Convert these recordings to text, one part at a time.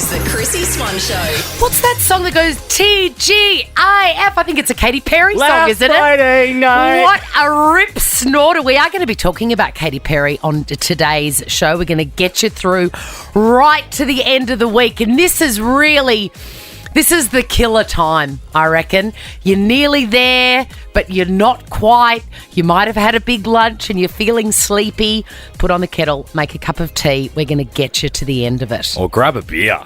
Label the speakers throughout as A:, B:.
A: is the Chrissie Swan Show.
B: What's that song that goes T-G-I-F? I think it's a Katy Perry song,
C: Last
B: isn't it?
C: Friday night.
B: What a rip snorter. We are going to be talking about Katy Perry on today's show. We're going to get you through right to the end of the week. And this is the killer time, I reckon. You're nearly there, but you're not quite. You might have had a big lunch and you're feeling sleepy. Put on the kettle, make a cup of tea. We're going to get you to the end of it.
C: Or grab a beer.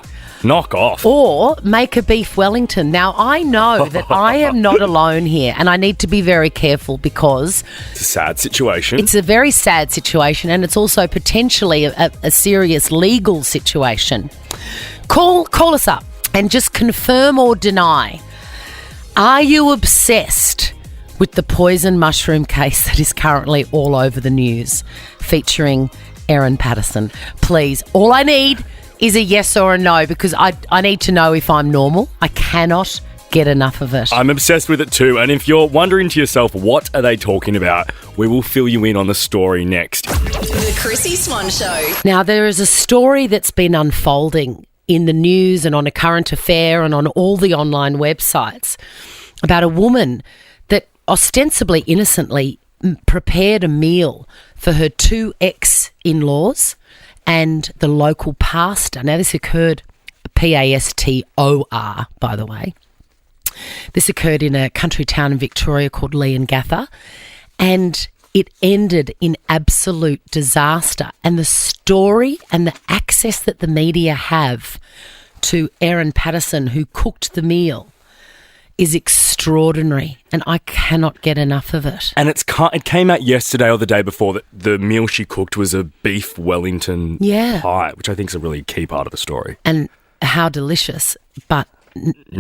C: Knock off.
B: Or make a beef Wellington. Now, I know that I am not alone here, and I need to be very careful because
C: It's a sad situation.
B: it's a very sad situation, and it's also potentially a serious legal situation. Call us up and just confirm or deny. Are you obsessed with the poison mushroom case that is currently all over the news featuring Erin Patterson? Please, all I need is a yes or a no, because I need to know if I'm normal. I cannot get enough of it.
C: I'm obsessed with it too, and if you're wondering to yourself, what are they talking about? We will fill you in on the story next.
A: The Chrissie Swan Show.
B: Now, there is a story that's been unfolding in the news and on A Current Affair and on all the online websites about a woman that ostensibly innocently prepared a meal for her two ex-in-laws and the local pastor. Now, this occurred, Pastor, by the way. This occurred in a country town in Victoria called Leongatha, and it ended in absolute disaster. And the story and the access that the media have to Erin Patterson, who cooked the meal, is extraordinary, and I cannot get enough of it.
C: And it came out yesterday or the day before that the meal she cooked was a beef Wellington pie, which I think is a really key part of the story.
B: And how delicious, but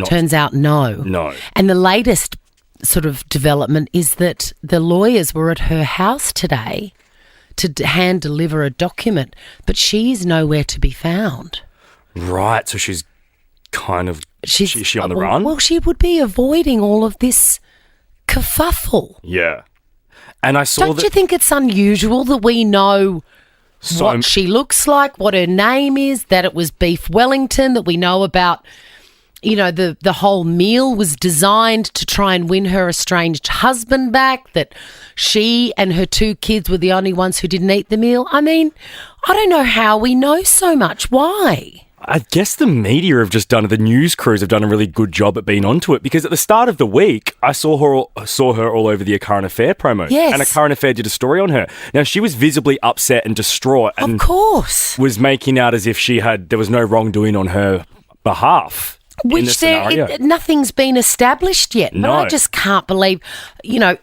B: turns out no.
C: No.
B: And the latest sort of development is that the lawyers were at her house today to hand deliver a document, but she is nowhere to be found.
C: Right, so she's kind of... Is she on the run?
B: Well, she would be avoiding all of this kerfuffle.
C: Yeah. And I saw
B: Don't you think it's unusual that we know what she looks like, what her name is, that it was beef Wellington, that we know about, you know, the whole meal was designed to try and win her estranged husband back, that she and her two kids were the only ones who didn't eat the meal? I mean, I don't know how we know so much. Why?
C: I guess the media have just the news crews have done a really good job at being onto it, because at the start of the week, I saw her all over the A Current Affair promo.
B: Yes.
C: And A Current Affair did a story on her. Now, she was visibly upset and distraught. And
B: of course.
C: was making out as if there was no wrongdoing on her behalf.
B: Which nothing's been established yet.
C: No.
B: But I just can't believe, you know,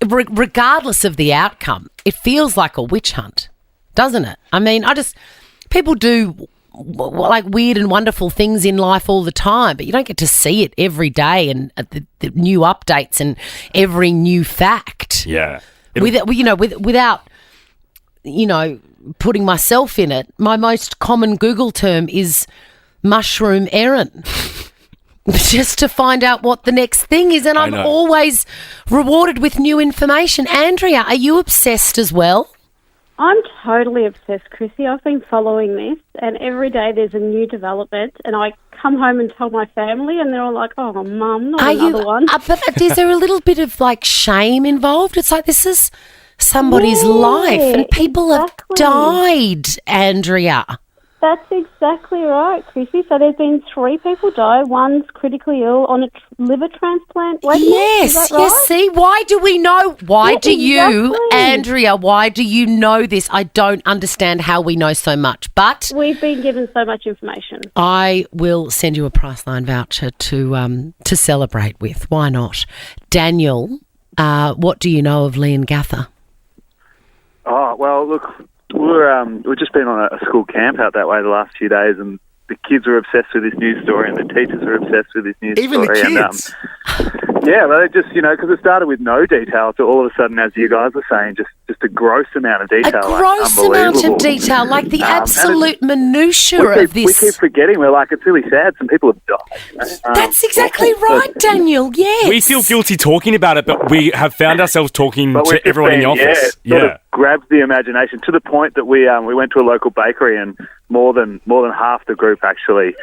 B: regardless of the outcome, it feels like a witch hunt, doesn't it? I mean, people do like weird and wonderful things in life all the time, but you don't get to see it every day and the new updates and every new fact.
C: Yeah.
B: Without putting myself in it, my most common Google term is mushroom Erin. Just to find out what the next thing is, and I'm always rewarded with new information. Andrea, are you obsessed as well?
D: I'm totally obsessed, Chrissie. I've been following this, and every day there's a new development, and I come home and tell my family, and they're all like, oh, Mum, not another one.
B: But is there a little bit of, like, shame involved? It's like this is somebody's life, and people have died, Andrea.
D: That's exactly right, Chrissie. So there's been 3 people die. One's critically ill on a liver transplant.
B: Yes. See, why do we know? Why do you, Andrea, why do you know this? I don't understand how we know so much, but
D: we've been given so much information.
B: I will send you a Priceline voucher to celebrate with. Why not? Daniel, what do you know of Leongatha?
E: Oh, well, look, we've just been on a school camp out that way the last few days, and the kids were obsessed with this news story, and the teachers were obsessed with this news
C: story. Even the kids?
E: Yeah, well, it just, because it started with no detail to all of a sudden, as you guys were saying, just a gross amount of detail.
B: A gross amount of detail, like the absolute minutiae of this.
E: We keep forgetting. We're like, it's really sad. Some people have died.
B: That's exactly right, Daniel. Yes.
C: We feel guilty talking about it, but we have found ourselves talking to everyone in the office.
E: Yeah, it sort of grabs the imagination to the point that we went to a local bakery and more than half the group actually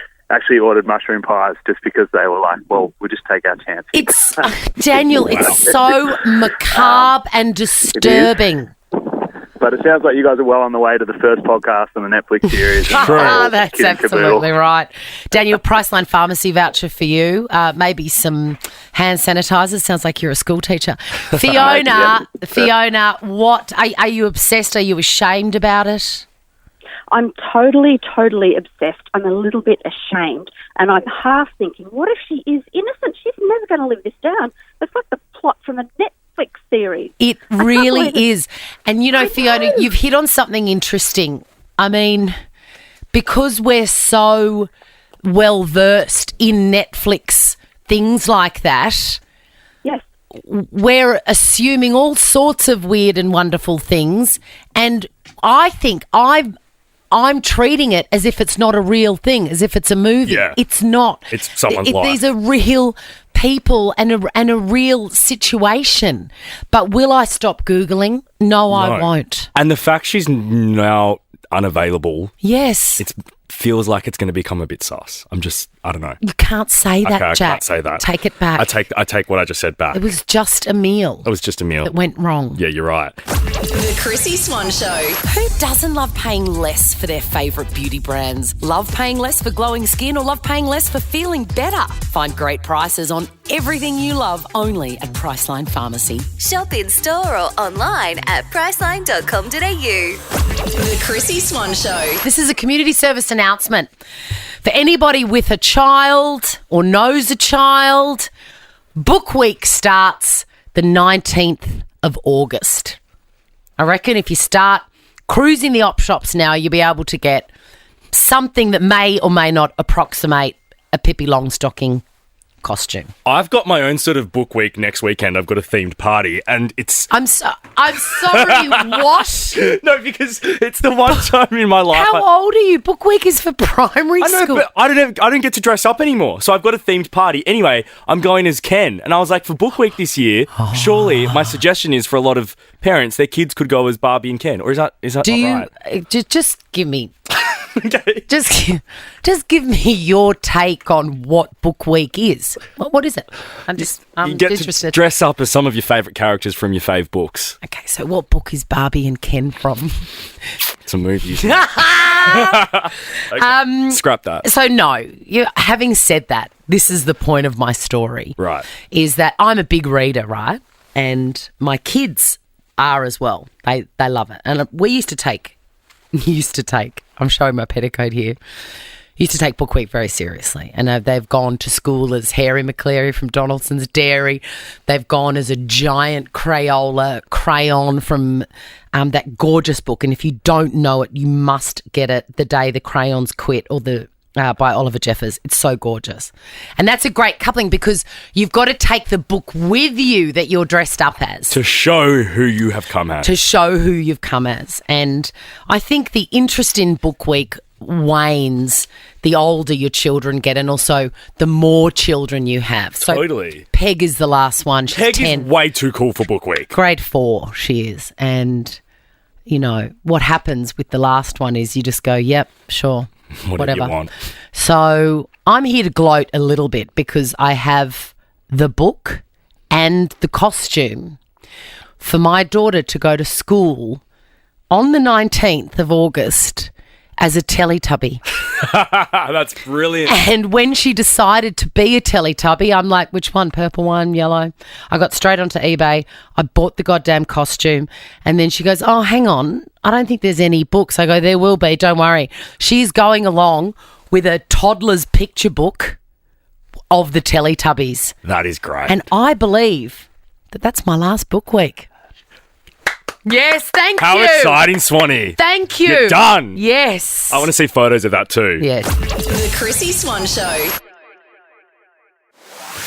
E: ordered mushroom pies just because they were like, well, we'll just take our chance.
B: It's, Daniel, it's so macabre and disturbing.
E: But it sounds like you guys are well on the way to the first podcast on the Netflix series.
B: That's absolutely right. Daniel, Priceline Pharmacy voucher for you. Maybe some hand sanitizers. Sounds like you're a school teacher. Fiona, what are you obsessed? Are you ashamed about it?
D: I'm totally obsessed. I'm a little bit ashamed. And I'm half thinking, what if she is innocent? She's never going to live this down. It's like the plot from a Netflix series.
B: It really is. And, Fiona, you've hit on something interesting. I mean, because we're so well-versed in Netflix, things like that,
D: yes,
B: we're assuming all sorts of weird and wonderful things. And I think I'm treating it as if it's not a real thing, as if it's a movie.
C: Yeah.
B: It's not.
C: It's someone's life.
B: These are real people and a real situation. But will I stop Googling? No, I won't.
C: And the fact she's now unavailable.
B: Yes.
C: It feels like it's going to become a bit sus. I don't know.
B: You can't say that,
C: okay,
B: Jack.
C: I can't say that.
B: Take it back.
C: I take what I just said back.
B: It was just a meal.
C: It was just a meal.
B: That went wrong.
C: Yeah, you're right.
A: The Chrissie Swan Show.
B: Who doesn't love paying less for their favourite beauty brands? Love paying less for glowing skin or love paying less for feeling better? Find great prices on everything you love only at Priceline Pharmacy.
F: Shop in store or online at priceline.com.au.
A: The Chrissie Swan Show.
B: This is a community service announcement for anybody with a child or knows a child. Book Week starts the 19th of August. I reckon if you start cruising the op shops now, you'll be able to get something that may or may not approximate a Pippi Longstocking costume.
C: I've got my own sort of book week next weekend. I've got a themed party and it's...
B: I'm sorry, what?
C: No, because it's the one time in my life...
B: How old are you? Book Week is for primary
C: I know,
B: school.
C: but I don't get to dress up anymore. So I've got a themed party. Anyway, I'm going as Ken. And I was like, for Book Week this year, surely my suggestion is for a lot of parents, their kids could go as Barbie and Ken. Or is that not right?
B: Just give me...
C: Okay.
B: Just give me your take on what Book Week is. What is it? I'm
C: you get
B: interested.
C: to dress up as some of your favourite characters from your fave books.
B: Okay, so what book is Barbie and Ken from?
C: It's a movie. Okay, scrap that.
B: So no, having said that, this is the point of my story.
C: Right.
B: Is that I'm a big reader, right? And my kids are as well. They love it. And we used to take, I'm showing my petticoat here, used to take Book Week very seriously. And they've gone to school as Harry McCleary from Donaldson's Dairy. They've gone as a giant Crayola crayon from that gorgeous book. And if you don't know it, you must get it, The Day the Crayons Quit, or by Oliver Jeffers. It's so gorgeous. And that's a great coupling because you've got to take the book with you that you're dressed up as.
C: To show who you have come as.
B: To show who you've come as. And I think the interest in Book Week wanes the older your children get and also the more children you have. So
C: totally.
B: Peg is the last one. She's
C: Peg
B: 10.
C: is way too cool for Book Week.
B: Grade 4 she is. And, what happens with the last one is you just go, yep, sure. Whatever
C: you want.
B: So I'm here to gloat a little bit because I have the book and the costume for my daughter to go to school on the 19th of August as a Teletubby.
C: That's brilliant.
B: And when she decided to be a Teletubby, I'm like, which one? Purple one, yellow? I got straight onto eBay. I bought the goddamn costume. And then she goes, oh, hang on. I don't think there's any books. I go, there will be. Don't worry. She's going along with a toddler's picture book of the Teletubbies.
C: That is great.
B: And I believe that that's my last Book Week. Yes, thank you.
C: How exciting, Swanee.
B: Thank you.
C: You're done.
B: Yes.
C: I want to see photos of that too.
B: Yes.
A: The Chrissie Swan Show.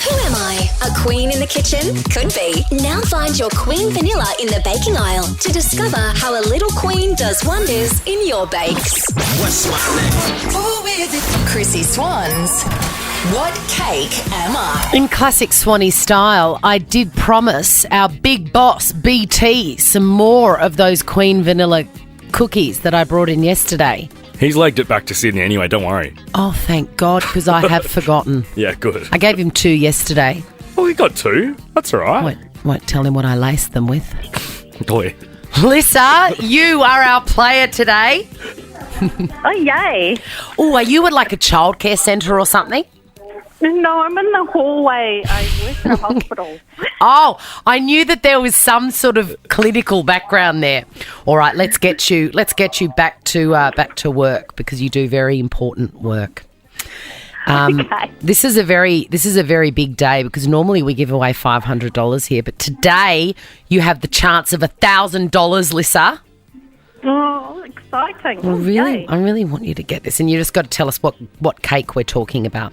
F: Who am I? A queen in the kitchen? Could be. Now find your queen vanilla in the baking aisle to discover how a little queen does wonders in your bakes.
G: What's my name?
A: Who is it? Chrissie Swans. What cake am I?
B: In classic Swanee style, I did promise our big boss, BT, some more of those Queen Vanilla cookies that I brought in yesterday.
C: He's legged it back to Sydney anyway, don't worry.
B: Oh, thank God, because I have forgotten.
C: Yeah, good.
B: I gave him 2 yesterday.
C: Oh, he got 2. That's all right.
B: Won't tell him what I laced them with.
C: Boy.
B: Lissa, you are our player today.
D: Oh, yay.
B: Oh, are you at like a childcare centre or something?
D: No, I'm in the hallway. I work in a hospital.
B: Oh, I knew that there was some sort of clinical background there. All right, let's get you back to work because you do very important work.
D: Okay.
B: This is a very big day because normally we give away $500 here, but today you have the chance of $1,000, Lissa.
D: Oh, exciting.
B: I really want you to get this, and you just got to tell us what cake we're talking about.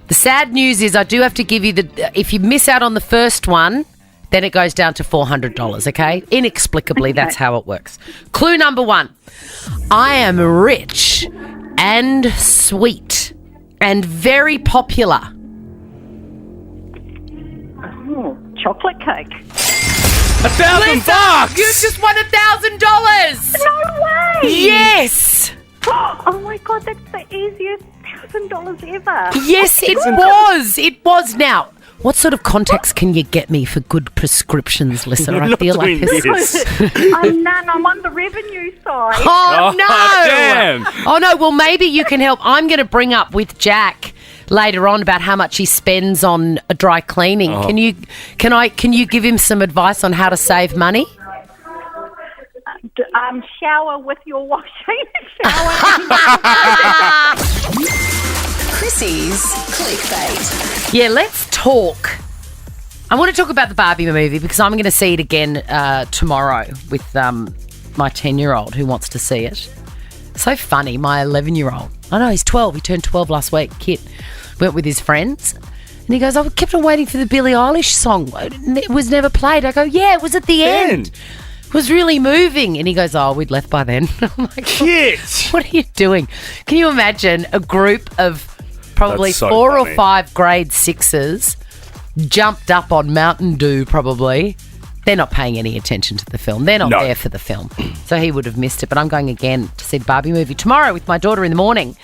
B: The sad news is I do have to give you if you miss out on the first one, then it goes down to $400, okay? Inexplicably, that's how it works. Clue number 1. I am rich and sweet and very popular.
D: Oh, chocolate cake.
C: $1,000!
B: You just won $1,000!
D: No way!
B: Yes!
D: Oh, my God, that's the easiest $1,000 ever.
B: Yes, it was. It was. Now, what sort of contacts can you get me for good prescriptions, Lissa?
C: You're
B: I
C: not
B: feel
C: doing
B: like
C: this.
D: I'm none. I'm on the revenue side.
B: Oh, no.
C: Damn.
B: Oh, no. Well, maybe you can help. I'm going to bring up with Jack later on about how much he spends on a dry cleaning.
C: Oh.
B: Can you give him some advice on how to save money?
D: Shower with your washing.
A: Chrissie's clickbait.
B: Yeah, let's talk. I want to talk about the Barbie movie because I'm going to see it again tomorrow with my 10-year-old who wants to see it. So funny, my 11-year-old. I know, he's 12. He turned 12 last week. Kid went with his friends. And he goes, I kept on waiting for the Billie Eilish song. It was never played. I go, yeah, it was at the end. It was really moving. And he goes, oh, we'd left by then. I'm like,
C: Kids.
B: what are you doing? Can you imagine a group of probably
C: That's so
B: 4
C: funny.
B: or 5 grade 6s jumped up on Mountain Dew probably? They're not paying any attention to the film. They're not
C: No.
B: there for the film. So he would have missed it. But I'm going again to see the Barbie movie tomorrow with my daughter in the morning.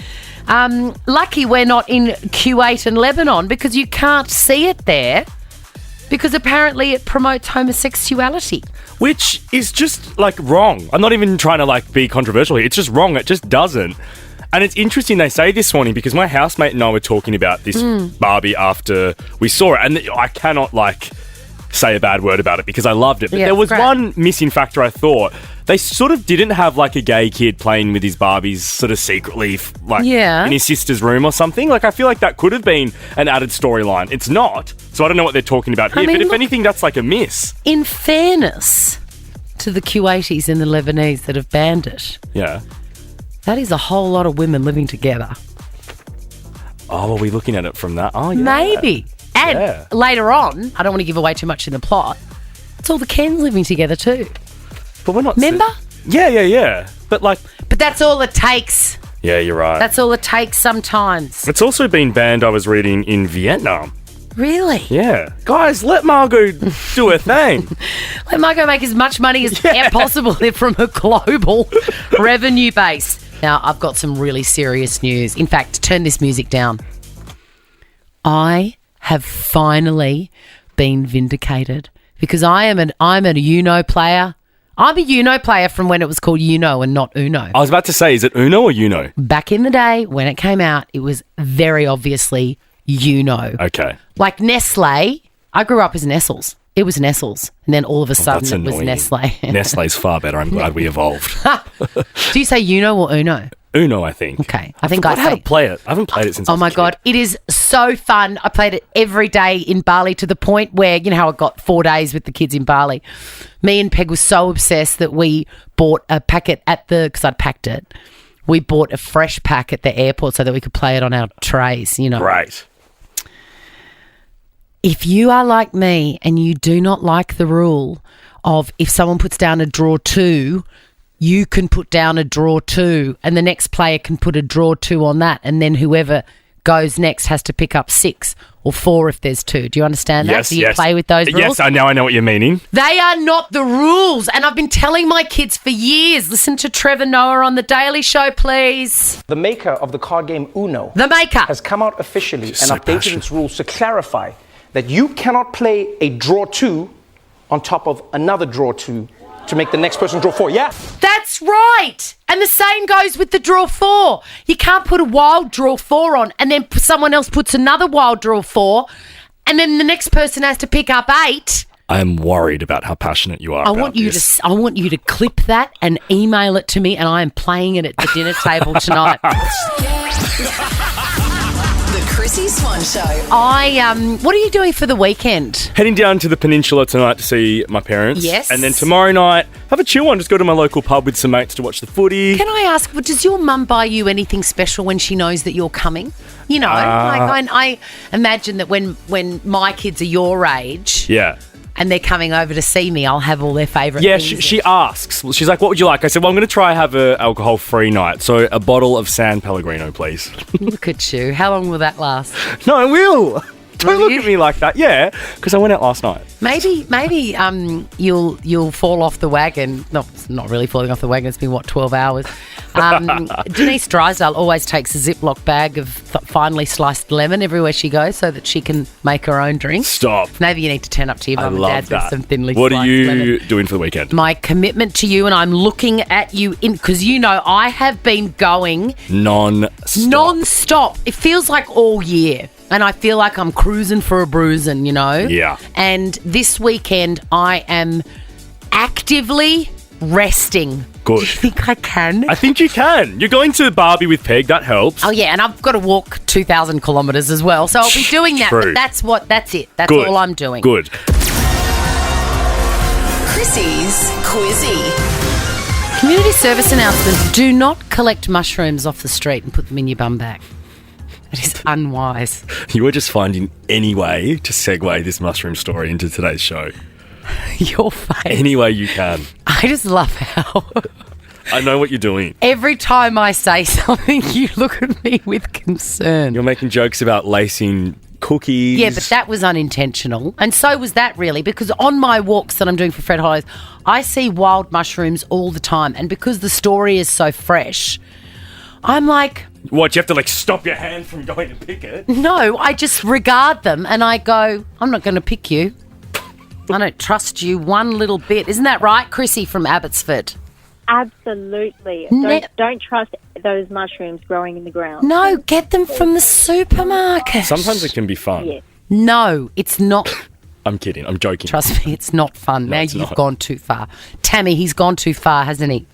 B: Lucky we're not in Kuwait and Lebanon because you can't see it there because apparently it promotes homosexuality.
C: Which is just, like, wrong. I'm not even trying to, like, be controversial here. It's just wrong. It just doesn't. And it's interesting they say this morning because my housemate and I were talking about this Barbie after we saw it. And I cannot, like, say a bad word about it because I loved it. But
B: Yeah,
C: there was
B: great.
C: one missing factor I thought. They sort of didn't have, like, a gay kid playing with his Barbies sort of secretly, like,
B: Yeah.
C: in his sister's room or something. Like, I feel like that could have been an added storyline. It's not. So I don't know what they're talking about here.
B: I mean,
C: but if
B: look-
C: anything, that's like a miss.
B: In fairness to the Kuwaitis and the Lebanese that have banned it,
C: Yeah.
B: that is a whole lot of women living together.
C: Oh, are we looking at it from that? Oh, yeah.
B: Maybe. And
C: Yeah.
B: later on, I don't want to give away too much in the plot, it's all the Kens living together too.
C: But we're not...
B: Remember?
C: Yeah. But, like...
B: But that's all it takes.
C: Yeah, you're right.
B: That's all it takes sometimes.
C: It's also been banned, I was reading, in Vietnam.
B: Really?
C: Yeah. Guys, let Margot do her thing.
B: Let Margot make as much money as possible from a global revenue base. Now, I've got some really serious news. In fact, turn this music down. I have finally been vindicated because I'm a Uno player. I'm a Uno player from when it was called Uno and not Uno.
C: I was about to say, is it Uno or Uno?
B: Back in the day, when it came out, it was very obviously Uno.
C: Okay.
B: Like Nestle, I grew up as Nestles. It was Nestles. And then all of a sudden
C: That's
B: it was
C: annoying.
B: Nestle.
C: Nestle's far better. I'm glad we evolved.
B: Do you say Uno or Uno?
C: Uno, I think.
B: Okay. I think
C: forgot
B: I
C: how
B: say.
C: to play it. I haven't played it since I
B: Oh
C: was
B: my
C: a kid.
B: God. It is so fun. I played it every day in Bali to the point where, you know how I got 4 days with the kids in Bali. Me and Peg were so obsessed that we bought a packet because I'd packed it. We bought a fresh pack at the airport so that we could play it on our trays, you know.
C: Right.
B: If you are like me and you do not like the rule of if someone puts down a draw 2, you can put down a draw 2 and the next player can put a draw 2 on that, and then whoever goes next has to pick up 6 or 4 if there's 2. Do you understand that? Do you play with those rules?
C: Yes, I know what you're meaning.
B: They are not the rules, and I've been telling my kids for years. Listen to Trevor Noah on The Daily Show, please.
G: The maker of the card game Uno
B: has
G: come out officially and updated its rules to clarify that you cannot play a draw 2 on top of another draw 2 to make the next person draw 4. Yeah.
B: That's right. And the same goes with the draw 4. You can't put a wild draw 4 on and then someone else puts another wild draw 4 and then the next person has to pick up 8.
C: I am worried about how passionate you are about this.
B: I want you to clip that and email it to me, and I am playing it at the dinner table tonight.
A: The Chrissie Swan Show.
B: What are you doing for the weekend?
C: Heading down to the peninsula tonight to see my parents.
B: Yes.
C: And then tomorrow night, have a chill one. Just go to my local pub with some mates to watch the footy.
B: Can I ask, does your mum buy you anything special when she knows that you're coming? You know, I imagine that when my kids are your age...
C: Yeah.
B: And they're coming over to see me, I'll have all their favourite things.
C: Yeah, she asks. She's like, what would you like? I said, well, I'm going to try have a alcohol-free night. So a bottle of San Pellegrino, please.
B: Look at you. How long will that last?
C: No, I will. Don't look at me like that. Yeah, because I went out last night.
B: Maybe you'll fall off the wagon. No, it's not really falling off the wagon. It's been, 12 hours. Denise Drysdale always takes a Ziploc bag of finely sliced lemon everywhere she goes so that she can make her own drink.
C: Stop.
B: Maybe you need to turn up to your mum and dad's with some thinly
C: sliced lemon. What are you
B: lemon.
C: doing for the weekend?
B: My commitment to you, and I'm looking at you because I have been going non-stop. It feels like all year. And I feel like I'm cruising for a bruising,
C: Yeah.
B: And this weekend I am actively resting.
C: Good.
B: Do you think I can?
C: I think you can. You're going to Barbie with Peg. That helps.
B: Oh, yeah, and I've got to walk 2,000 kilometres as well. So I'll be doing that.
C: True.
B: But that's it. That's
C: Good.
B: all I'm doing.
C: Good.
A: Chrissie's Quizzy.
B: Community service announcement. Do not collect mushrooms off the street and put them in your bum bag. It is unwise.
C: You were just finding any way to segue this mushroom story into today's show.
B: Your face.
C: Any way you can.
B: I just love how...
C: I know what you're doing.
B: Every time I say something, you look at me with concern.
C: You're making jokes about lacing cookies.
B: Yeah, but that was unintentional. And so was that really, because on my walks that I'm doing for Fred Hollows, I see wild mushrooms all the time. And because the story is so fresh, I'm like...
C: What, you have to stop your hand from going to pick it?
B: No, I just regard them and I go, I'm not going to pick you. I don't trust you one little bit. Isn't that right, Chrissie from Abbotsford?
H: Absolutely. Don't trust those mushrooms growing in the ground.
B: No, get them from the supermarket.
C: Sometimes it can be fun.
H: Yeah.
B: No, it's not.
C: I'm kidding. I'm joking.
B: Trust me, it's not fun.
C: No,
B: now
C: it's
B: you've
C: not.
B: gone too far. Tammy, he's gone too far, hasn't he?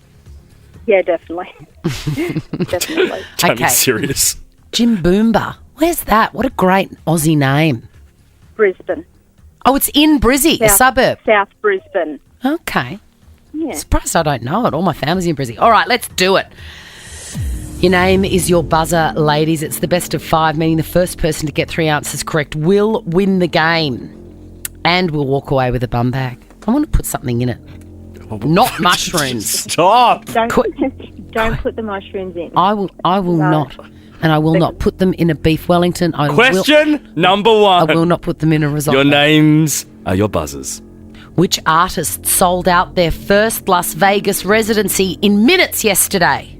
H: Yeah, definitely. Definitely.
C: Tammy's
B: Okay.
C: serious.
B: Jim Boomba. Where's that? What a great Aussie name.
H: Brisbane.
B: Oh, it's in Brizzy, a suburb.
H: South Brisbane.
B: Okay.
H: Yeah.
B: Surprised I don't know it. All my family's in Brizzy. All right, let's do it. Your name is your buzzer, ladies. It's the best of 5, meaning the first person to get 3 answers correct will win the game. And we'll walk away with a bum bag. I want to put something in it. Not mushrooms.
C: Stop.
H: Don't put the mushrooms in.
B: I will not. And I will not put them in a beef Wellington.
C: Question number 1.
B: I will not put them in a risotto.
C: Your names are your buzzers.
B: Which artist sold out their first Las Vegas residency in minutes yesterday?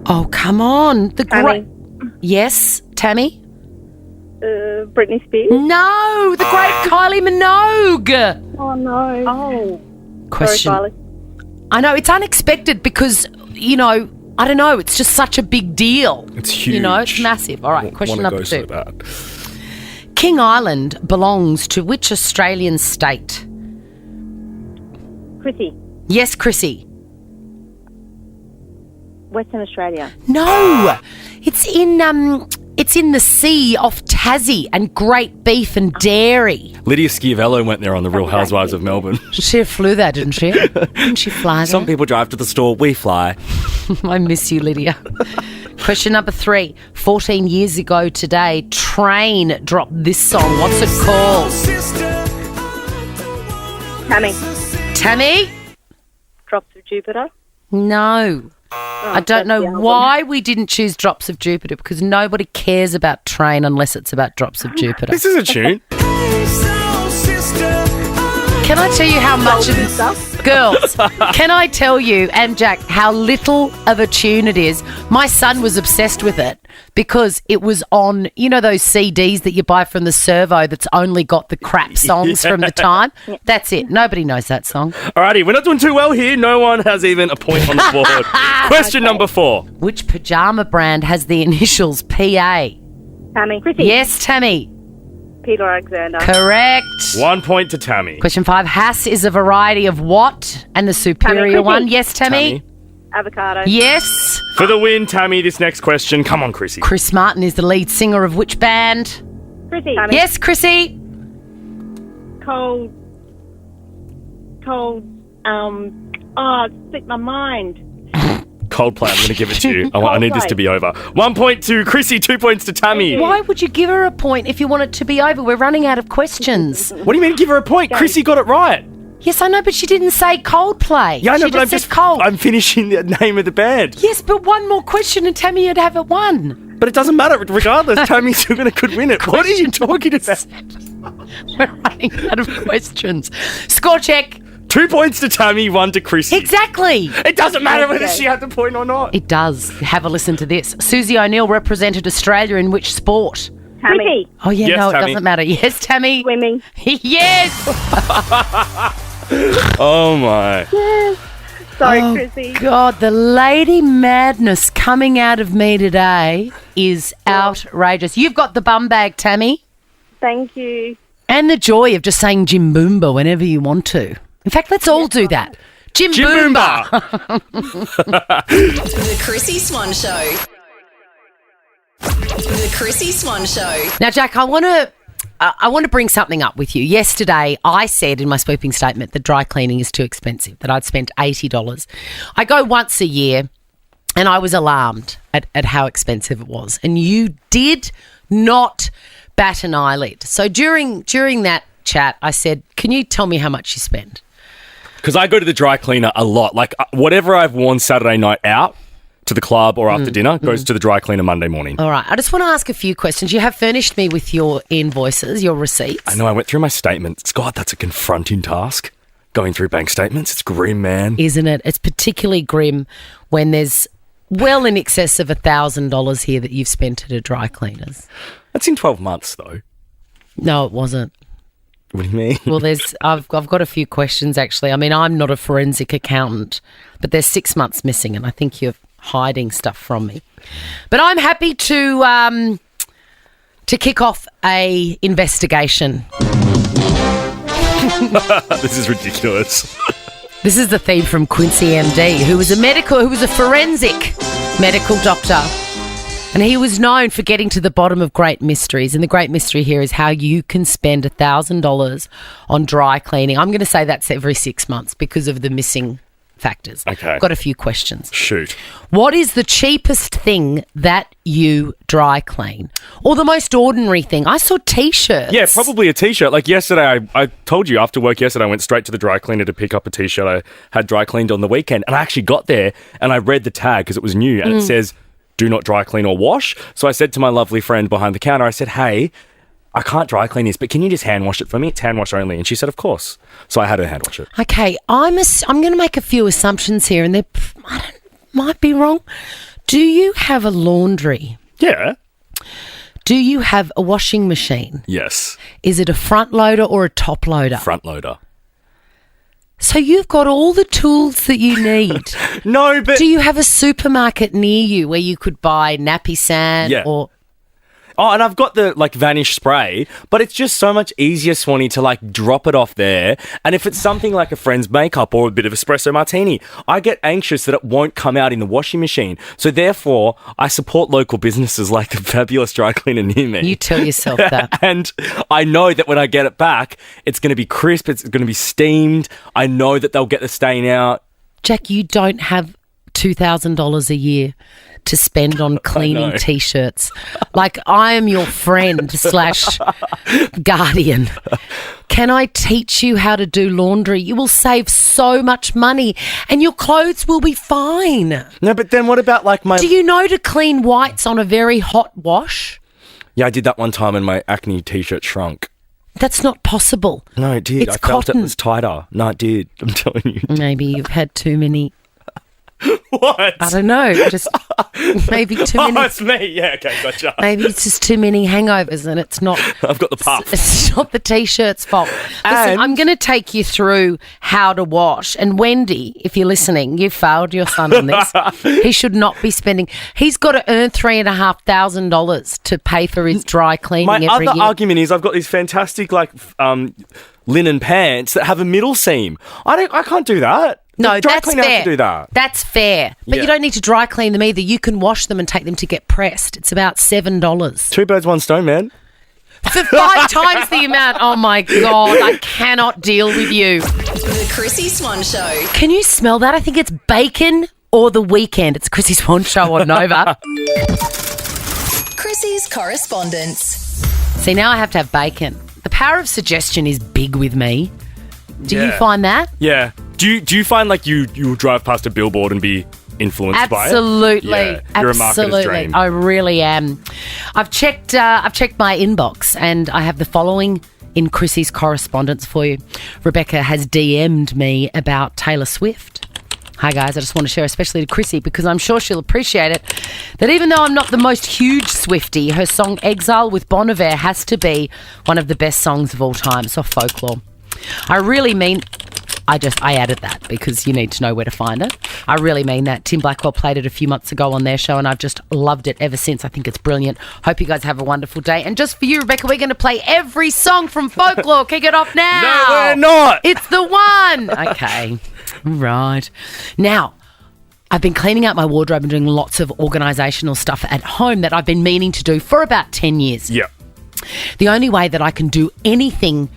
B: Oh, come on. The great... Yes, Tammy?
H: Britney Spears.
B: No, the great Kylie Minogue.
H: Oh, no. Oh.
B: Question.
H: Sorry, Kylie.
B: I know, it's unexpected because, I don't know, it's just such a big deal.
C: It's huge.
B: It's massive. All right, question
C: Wanna
B: number
C: go
B: 2.
C: So bad.
B: King Island belongs to which Australian state?
H: Chrissie.
B: Yes, Chrissie.
H: Western Australia.
B: No, it's in the sea off Tassie and great beef and dairy.
C: Lydia Schiavello went there on The Real Housewives of Melbourne.
B: She flew there, didn't she? Didn't she fly there?
C: Some people drive to the store, we fly.
B: I miss you, Lydia. Question number 3. 14 years ago today, Train dropped this song. What's it called? Tammy?
H: Drops of Jupiter.
B: No. I don't know why we didn't choose Drops of Jupiter, because nobody cares about Train unless it's about Drops of Jupiter.
C: This is a tune.
B: Can I tell you how much of this... Girls, can I tell you, and Jack, how little of a tune it is? My son was obsessed with it because it was on, you know, those CDs that you buy from the servo that's only got the crap songs from the time? That's it. Nobody knows that song.
C: Alrighty, we're not doing too well here. No one has even a point on the board. Question number 4.
B: Which pajama brand has the initials PA?
H: Tammy. Chrissie.
B: Yes, Tammy.
H: Peter Alexander.
B: Correct.
C: 1 point to Tammy.
B: Question 5. Hass is a variety of what? And the superior
H: Tammy.
B: one? Yes, Tammy.
H: Avocado.
B: Yes.
C: For the win, Tammy, this next question. Come on, Chrissie.
B: Chris Martin is the lead singer of which band?
H: Chrissie.
B: Yes, Chrissie.
H: Cold. It slipped my mind.
C: Coldplay, I'm going to give it to you. I need this to be over. 1 point to Chrissie, 2 points to Tammy.
B: Why would you give her a point if you want it to be over? We're running out of questions.
C: What do you mean give her a point? Chrissie got it right.
B: Yes, I know, but she didn't say Coldplay.
C: Yeah, I know,
B: she
C: but
B: just said Cold.
C: I'm finishing the name of the band.
B: Yes, but one more question and Tammy would have it won.
C: But it doesn't matter. Regardless, Tammy still could win it. What are you talking about?
B: We're running out of questions. Score check.
C: 2 points to Tammy, 1 to Chrissie.
B: Exactly.
C: It doesn't matter whether she had the point or not.
B: It does. Have a listen to this. Susie O'Neill represented Australia in which sport?
H: Tammy.
B: Oh, yeah,
C: Yes,
B: no,
C: Tammy.
B: it doesn't matter. Yes, Tammy.
H: Swimming.
B: Yes.
C: Oh, my.
H: Sorry, Chrissie.
B: God, the lady madness coming out of me today is outrageous. You've got the bum bag, Tammy.
H: Thank you.
B: And the joy of just saying Jimboomba whenever you want to. In fact, let's all do that. Jimboomba.
A: The Chrissie Swan Show. The Chrissie Swan Show.
B: Now, Jack, I want to bring something up with you. Yesterday, I said in my swooping statement that dry cleaning is too expensive, that I'd spent $80. I go once a year, and I was alarmed at how expensive it was. And you did not bat an eyelid. So during that chat, I said, can you tell me how much you spend?
C: Because I go to the dry cleaner a lot. Like, whatever I've worn Saturday night out to the club or after dinner goes to the dry cleaner Monday morning.
B: All right. I just want to ask a few questions. You have furnished me with your invoices, your receipts.
C: I know, I went through my statements. God, that's a confronting task. Going through bank statements. It's grim, man.
B: Isn't it? It's particularly grim when there's well in excess of $1,000 here that you've spent at a dry cleaner's.
C: That's in 12 months, though.
B: No, it wasn't.
C: What do you mean?
B: Well, I've got a few questions, actually. I mean, I'm not a forensic accountant, but there's 6 months missing, and I think you're hiding stuff from me. But I'm happy to kick off a investigation.
C: This is ridiculous.
B: This is the theme from Quincy MD, who was a forensic medical doctor. And he was known for getting to the bottom of great mysteries. And the great mystery here is how you can spend $1,000 on dry cleaning. I'm going to say that's every 6 months because of the missing factors.
C: Okay.
B: I've got a few questions.
C: Shoot.
B: What is the cheapest thing that you dry clean? Or the most ordinary thing? I saw T-shirts.
C: Yeah, probably a T-shirt. Like yesterday, I told you after work yesterday, I went straight to the dry cleaner to pick up a T-shirt I had dry cleaned on the weekend. And I actually got there and I read the tag because it was new and it says, do not dry clean or wash. So I said to my lovely friend behind the counter, I said, hey, I can't dry clean this, but can you just hand wash it for me? It's hand wash only. And she said, of course. So I had her hand wash it.
B: Okay, I'm going to make a few assumptions here, and might be wrong. Do you have a laundry?
C: Yeah.
B: Do you have a washing machine?
C: Yes.
B: Is it a front loader or a top loader?
C: Front loader.
B: So you've got all the tools that you need.
C: No, but...
B: Do you have a supermarket near you where you could buy nappy sand or...
C: Oh, and I've got the, Vanish spray, but it's just so much easier, Swanee, to, drop it off there. And if it's something like a friend's makeup or a bit of espresso martini, I get anxious that it won't come out in the washing machine. So, therefore, I support local businesses like the fabulous dry cleaner near me.
B: You tell yourself that.
C: And I know that when I get it back, it's going to be crisp, it's going to be steamed. I know that they'll get the stain out.
B: Jack, you don't have $2,000 a year to spend on cleaning T-shirts. Like, I am your friend / guardian. Can I teach you how to do laundry? You will save so much money and your clothes will be fine.
C: No, but then what about like my...
B: Do you know to clean whites on a very hot wash?
C: Yeah, I did that one time and my acne T-shirt shrunk.
B: That's not possible.
C: No, it did.
B: It's
C: I felt
B: cotton.
C: it was tighter. No, it did. I'm telling you.
B: Maybe you've had too many...
C: What?
B: I don't know. Just maybe too many.
C: Oh, it's me. Yeah, okay, gotcha.
B: Maybe it's just too many hangovers and it's not...
C: I've got the puff.
B: It's not the T-shirt's fault. Listen, I'm going to take you through how to wash. And Wendy, if you're listening, you failed your son on this. He should not be spending... He's got to earn $3,500 to pay for his dry cleaning
C: My
B: every
C: other
B: year.
C: argument is I've got these fantastic linen pants that have a middle seam. I can't do that.
B: No,
C: dry
B: that's
C: cleaner
B: fair.
C: has to do that.
B: That's fair. But
C: Yeah.
B: you don't need to dry clean them either. You can wash them and take them to get pressed. It's about $7.
C: 2 birds, 1 stone, man.
B: For 5 times the amount. Oh, my God. I cannot deal with you.
A: The Chrissie Swan Show.
B: Can you smell that? I think it's bacon or the weekend. It's Chrissie Swan Show on Nova.
A: Chrissie's correspondence.
B: See, now I have to have bacon. The power of suggestion is big with me. Do you find that?
C: Yeah. Do you find like you'll drive past a billboard and be influenced by it?
B: Absolutely.
C: Yeah, you're a marketer's dream.
B: I really am. I've checked my inbox and I have the following in Chrissie's correspondence for you. Rebecca has DM'd me about Taylor Swift. Hi guys, I just want to share especially to Chrissy because I'm sure she'll appreciate it that even though I'm not the most huge Swiftie, her song Exile with Bon Iver has to be one of the best songs of all time. It's off Folklore. I really mean... I added that because you need to know where to find it. I really mean that. Tim Blackwell played it a few months ago on their show and I've just loved it ever since. I think it's brilliant. Hope you guys have a wonderful day. And just for you, Rebecca, we're going to play every song from Folklore. Kick it off now.
C: No, we're not.
B: It's the one. Okay. Right. Now, I've been cleaning out my wardrobe and doing lots of organisational stuff at home that I've been meaning to do for about 10 years.
C: Yeah.
B: The only way that I can do anything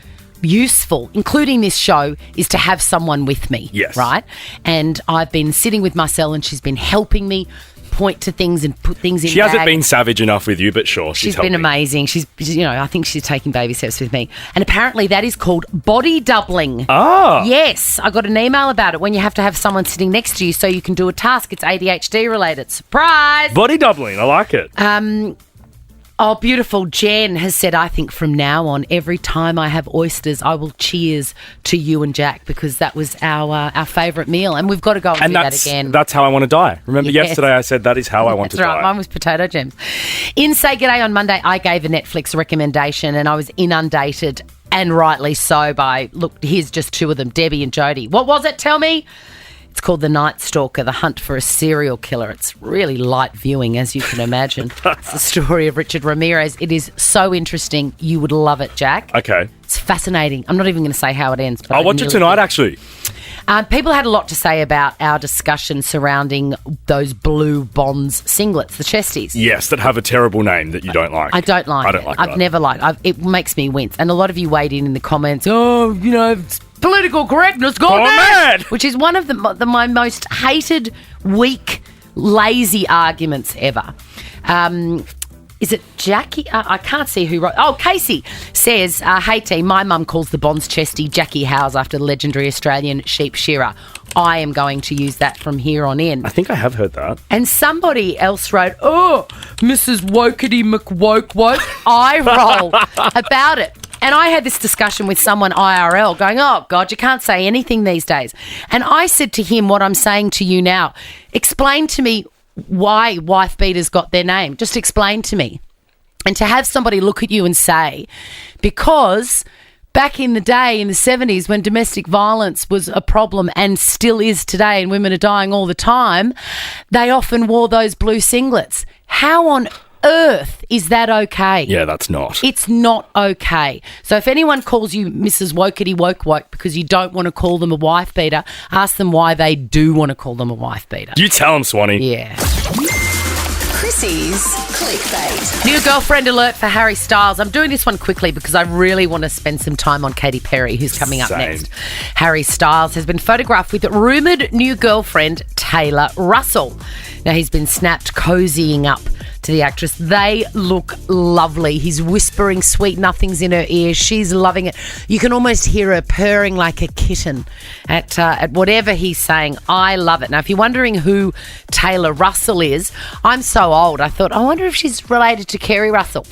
B: useful, including this show, is to have someone with me.
C: Yes.
B: Right? And I've been sitting with Marcel and she's been helping me point to things and put things in.
C: She hasn't
B: bags.
C: been savage enough with you, but sure,
B: She's been
C: helping.
B: amazing. She's, I think she's taking baby steps with me. And apparently that is called body doubling.
C: Ah.
B: Yes, I got an email about it when you have to have someone sitting next to you so you can do a task. It's ADHD related. Surprise!
C: Body doubling, I like it.
B: Oh, beautiful. Jen has said, I think from now on, every time I have oysters, I will cheers to you and Jack because that was our favourite meal. And we've got to go and do that again.
C: That's how I want to die. Remember
B: Yes.
C: yesterday I said that is how I want to
B: That's right.
C: die.
B: Mine was potato gems. In Say G'day on Monday, I gave a Netflix recommendation and I was inundated, and rightly so, by, look, here's just 2 of them, Debbie and Jodie. What was it? Tell me. It's called The Night Stalker, The Hunt for a Serial Killer. It's really light viewing, as you can imagine. It's the story of Richard Ramirez. It is so interesting. You would love it, Jack.
C: Okay.
B: It's fascinating. I'm not even going to say how it ends. But
C: I'll watch it tonight, actually.
B: People had a lot to say about our discussion surrounding those blue Bonds singlets, the chesties.
C: Yes, that have a terrible name that you don't like.
B: I don't like
C: I don't
B: it.
C: like
B: I've
C: that.
B: never liked it. It makes me wince. And a lot of you weighed in the comments, it's political correctness gone mad, which is one of my most hated, weak, lazy arguments ever. Is it Jackie? I can't see who wrote. Oh, Casey says, hey team, my mum calls the Bonds chesty Jackie Howes after the legendary Australian sheep shearer. I am going to use that from here on in.
C: I think I have heard that.
B: And somebody else wrote, Mrs. Wokety McWoke eye roll about it. And I had this discussion with someone IRL going, oh, God, you can't say anything these days. And I said to him what I'm saying to you now. Explain to me why wife beaters got their name. Just explain to me. And to have somebody look at you and say, because back in the day, in the 70s, when domestic violence was a problem and still is today and women are dying all the time, they often wore those blue singlets. How on earth is that okay?
C: Yeah, that's not.
B: It's not okay. So if anyone calls you Mrs. Wokety Woke because you don't want to call them a wife beater, ask them why they do want to call them a wife beater.
C: You tell them, Swanee.
B: Yeah.
A: Chrissie's clickbait.
B: New girlfriend alert for Harry Styles. I'm doing this one quickly because I really want to spend some time on Katy Perry, who's coming up
C: Same.
B: next. Harry Styles has been photographed with rumoured new girlfriend Taylor Russell. Now, he's been snapped cozying up to the actress. They look lovely. He's whispering sweet nothings in her ear. She's loving it. You can almost hear her purring like a kitten at whatever he's saying. I love it. Now, if you're wondering who Taylor Russell is, I'm so old. I thought, I wonder if she's related to Kerry Russell.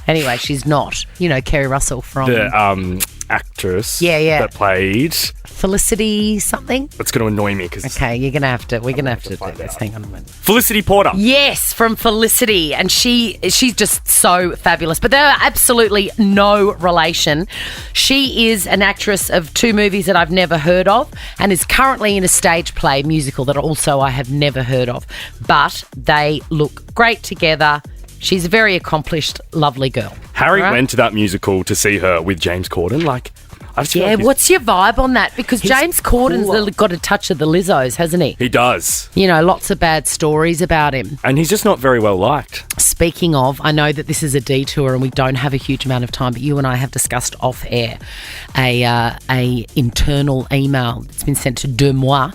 B: Anyway, she's not. You know, Kerry Russell from...
C: The actress that played...
B: Felicity something?
C: That's going to annoy me because...
B: Okay, we're going to have to do this. Hang on a minute.
C: Felicity Porter.
B: Yes, from Felicity. And she's just so fabulous. But they're absolutely no relation. She is an actress of 2 movies that I've never heard of and is currently in a stage play musical that also I have never heard of. But they look great together. She's a very accomplished, lovely girl.
C: Harry went to that musical to see her with James Corden. Like, I just feel like
B: what's your vibe on that? Because James Corden's got a touch of the Lizzos, hasn't he?
C: He does.
B: You know, lots of bad stories about him.
C: And he's just not very well liked.
B: Speaking of, I know that this is a detour and we don't have a huge amount of time, but you and I have discussed off air a internal email that's been sent to Deux Moi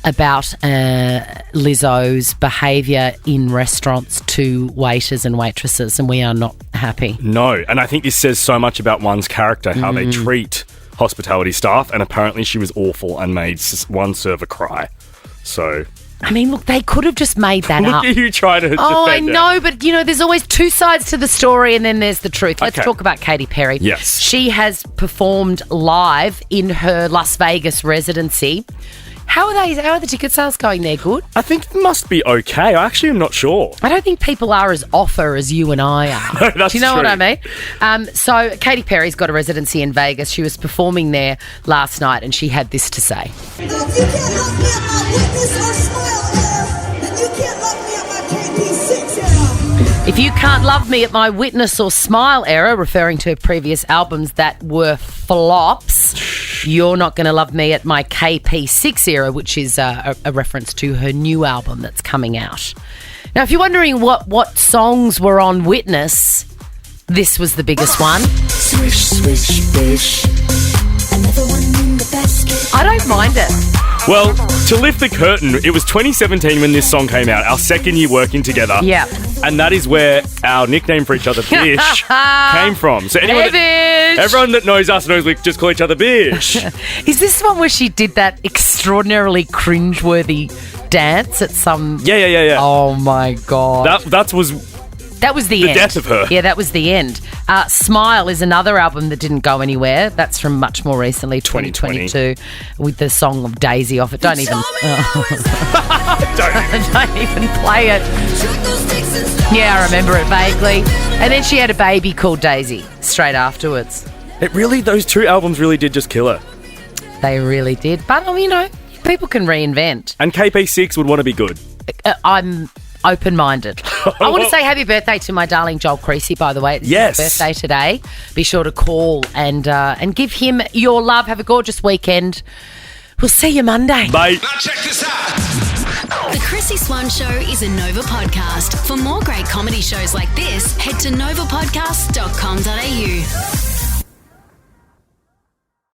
B: about Lizzo's behaviour in restaurants to waiters and waitresses, and we are not happy.
C: No, and I think this says so much about one's character, how they treat hospitality staff, and apparently she was awful and made one server cry. So...
B: I mean, look, they could have just made that up.
C: Look at you trying to defend
B: I know, but, you know, there's always 2 sides to the story and then there's the truth. Let's talk about Katy Perry.
C: Yes.
B: She has performed live in her Las Vegas residency. How are the ticket sales going there? Good?
C: I think it must be okay. I actually am not sure.
B: I don't think people are as offer as you and I are.
C: No, that's
B: Do you know
C: true.
B: what I mean? So Katy Perry's got a residency in Vegas. She was performing there last night and she had this to say. If you can't love me at my Witness or Smile era, referring to previous albums that were flops, you're not going to love me at my KP6 era, which is a reference to her new album that's coming out. Now, if you're wondering what songs were on Witness, this was the biggest one.
I: Swish, swish, swish. Another one in the basket.
B: I don't mind it.
C: Well, to lift the curtain, it was 2017 when this song came out, our second year working together.
B: Yeah.
C: And that is where our nickname for each other, Bish, came from. So everyone that knows us knows we just call each other Bish.
B: Is this the one where she did that extraordinarily cringeworthy dance at some...
C: Yeah.
B: Oh, my God.
C: That was
B: the end.
C: death of her.
B: Yeah, that was the end. Smile is another album that didn't go anywhere. That's from much more recently, 2022, with the song of Daisy off it. Don't even play it. Yeah, I remember it vaguely. And then she had a baby called Daisy straight afterwards.
C: Those 2 albums really did just kill her.
B: They really did. But, you know, people can reinvent.
C: And KP6 would want to be good.
B: I'm open-minded. I want to say happy birthday to my darling Joel Chrissie, by the way. It's his birthday today. Be sure to call and give him your love. Have a gorgeous weekend. We'll see you Monday.
C: Bye.
J: Now check this out.
F: The Chrissie Swan Show is a Nova podcast. For more great comedy shows like this, head to novapodcast.com.au.